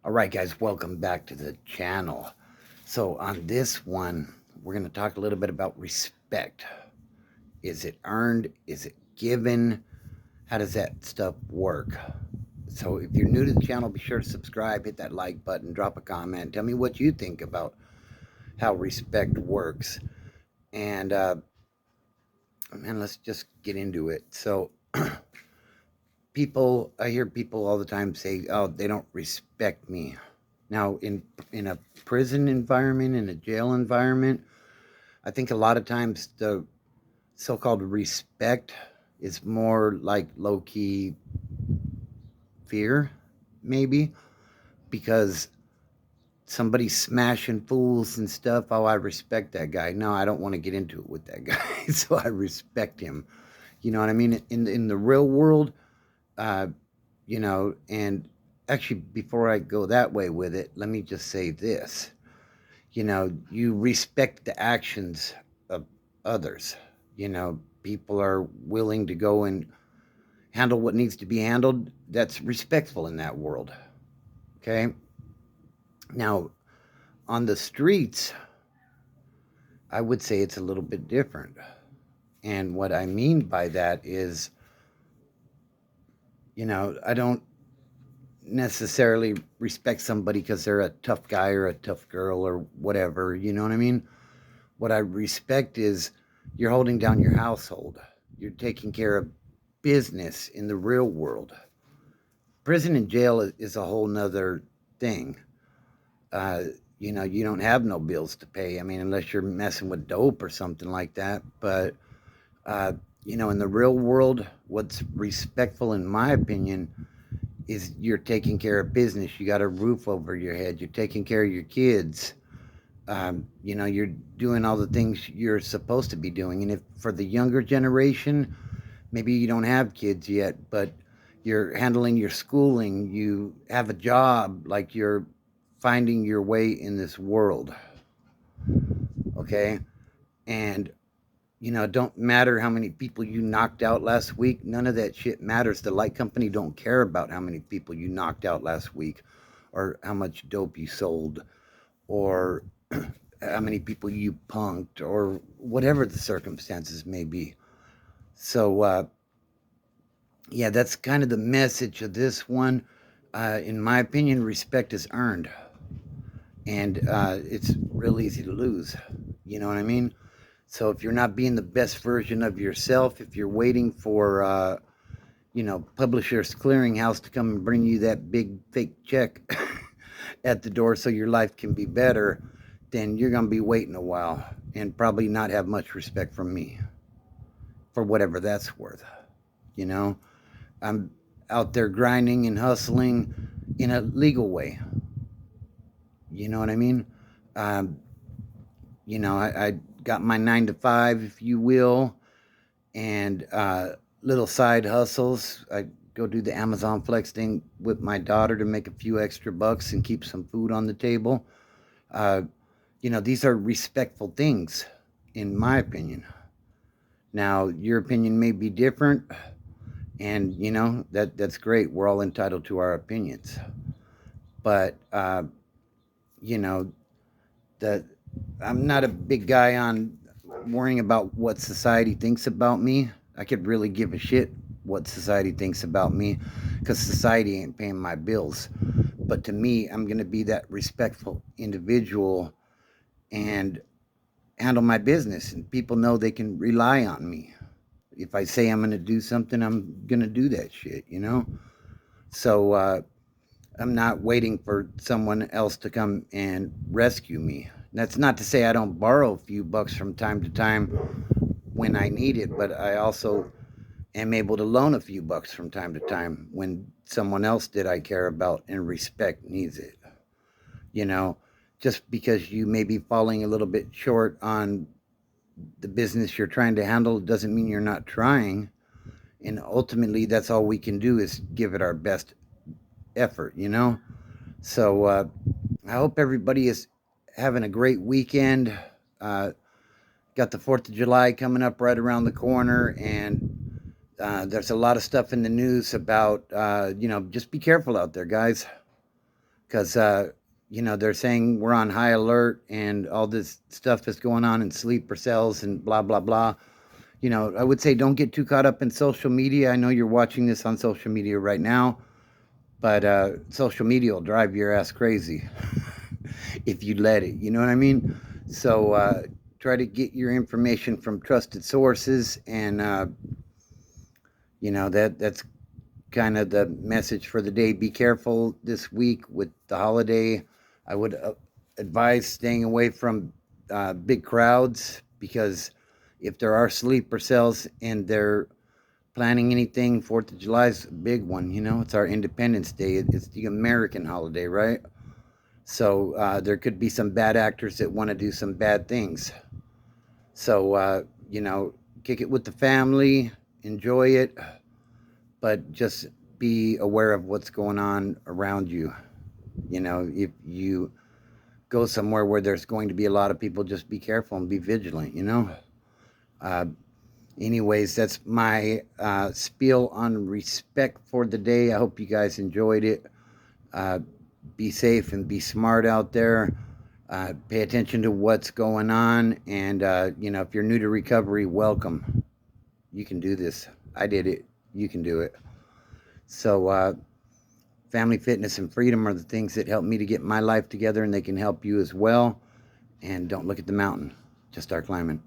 All right, guys, welcome back to the channel. So, on this one, we're going to talk a little bit about respect. Is it earned? Is it given? How does that stuff work? So, if you're new to the channel, be sure to subscribe, hit that like button, drop a comment. Tell me what you think about how respect works. And, man, let's just get into it. So, I hear people all the time say, oh, they don't respect me. Now, in a prison environment, in a jail environment, I think a lot of times the so-called respect is more like low-key fear, maybe, because somebody's smashing fools and stuff. Oh, I respect that guy. No, I don't want to get into it with that guy, so I respect him. You know what I mean? In the real world, uh, and actually, before I go that way with it, let me just say this. You respect the actions of others. People are willing to go and handle what needs to be handled. That's respectful in that world. Okay. Now, on the streets, I would say it's a little bit different. And what I mean by that is, I don't necessarily respect somebody because they're a tough guy or a tough girl or whatever. You know what I mean? What I respect is you're holding down your household. You're taking care of business in the real world. Prison and jail is a whole nother thing. Uh, you don't have no bills to pay. I mean, unless you're messing with dope or something like that. But, uh, in the real world, what's respectful, in my opinion, is you're taking care of business. You got a roof over your head. You're taking care of your kids. You're doing all the things you're supposed to be doing. And if for the younger generation, maybe you don't have kids yet, but you're handling your schooling, you have a job, like you're finding your way in this world. Okay. And, it don't matter how many people you knocked out last week. None of that shit matters. The light company don't care about how many people you knocked out last week or how much dope you sold or how many people you punked or whatever the circumstances may be. So, yeah, that's kind of the message of this one. In my opinion, respect is earned, and it's real easy to lose. You know what I mean? So if you're not being the best version of yourself, if you're waiting for, Publishers Clearinghouse to come and bring you that big fake check at the door so your life can be better, then you're going to be waiting a while and probably not have much respect from me for whatever that's worth. You know, I'm out there grinding and hustling in a legal way. You know what I mean? Um, I got my 9 to 5, if you will, and little side hustles. I go do the Amazon Flex thing with my daughter to make a few extra bucks and keep some food on the table. Uh, these are respectful things, in my opinion. Now, your opinion may be different, and that's great. We're all entitled to our opinions, but you know, the I'm not a big guy on worrying about what society thinks about me. I could really give a shit what society thinks about me because society ain't paying my bills. But to me, I'm going to be that respectful individual and handle my business, and people know they can rely on me. If I say I'm going to do something, I'm going to do that shit. So I'm not waiting for someone else to come and rescue me. That's not to say I don't borrow a few bucks from time to time when I need it, but I also am able to loan a few bucks from time to time when someone else that I care about and respect needs it. You know, just because you may be falling a little bit short on the business you're trying to handle doesn't mean you're not trying. And ultimately, that's all we can do is give it our best effort. So I hope everybody is having a great weekend. Uh, got the 4th of July coming up right around the corner, and there's a lot of stuff in the news about, just be careful out there, guys. because they're saying we're on high alert and all this stuff is going on in sleeper cells and blah blah blah. I would say don't get too caught up in social media. I know you're watching this on social media right now, but social media will drive your ass crazy if you let it. You know what I mean? So try to get your information from trusted sources, and that's kind of the message for the day. Be careful this week with the holiday. I would advise staying away from big crowds, because if there are sleeper cells and they're planning anything, 4th of July is a big one. It's our Independence Day. It's the American holiday, right? So there could be some bad actors that want to do some bad things. So, kick it with the family, enjoy it, but just be aware of what's going on around you. If you go somewhere where there's going to be a lot of people, just be careful and be vigilant. Uh, anyways, that's my spiel on respect for the day. I hope you guys enjoyed it. Be safe and be smart out there. Pay attention to what's going on. And, if you're new to recovery, welcome. You can do this. I did it. You can do it. So, family, fitness, and freedom are the things that help me to get my life together, and they can help you as well. And don't look at the mountain. Just start climbing.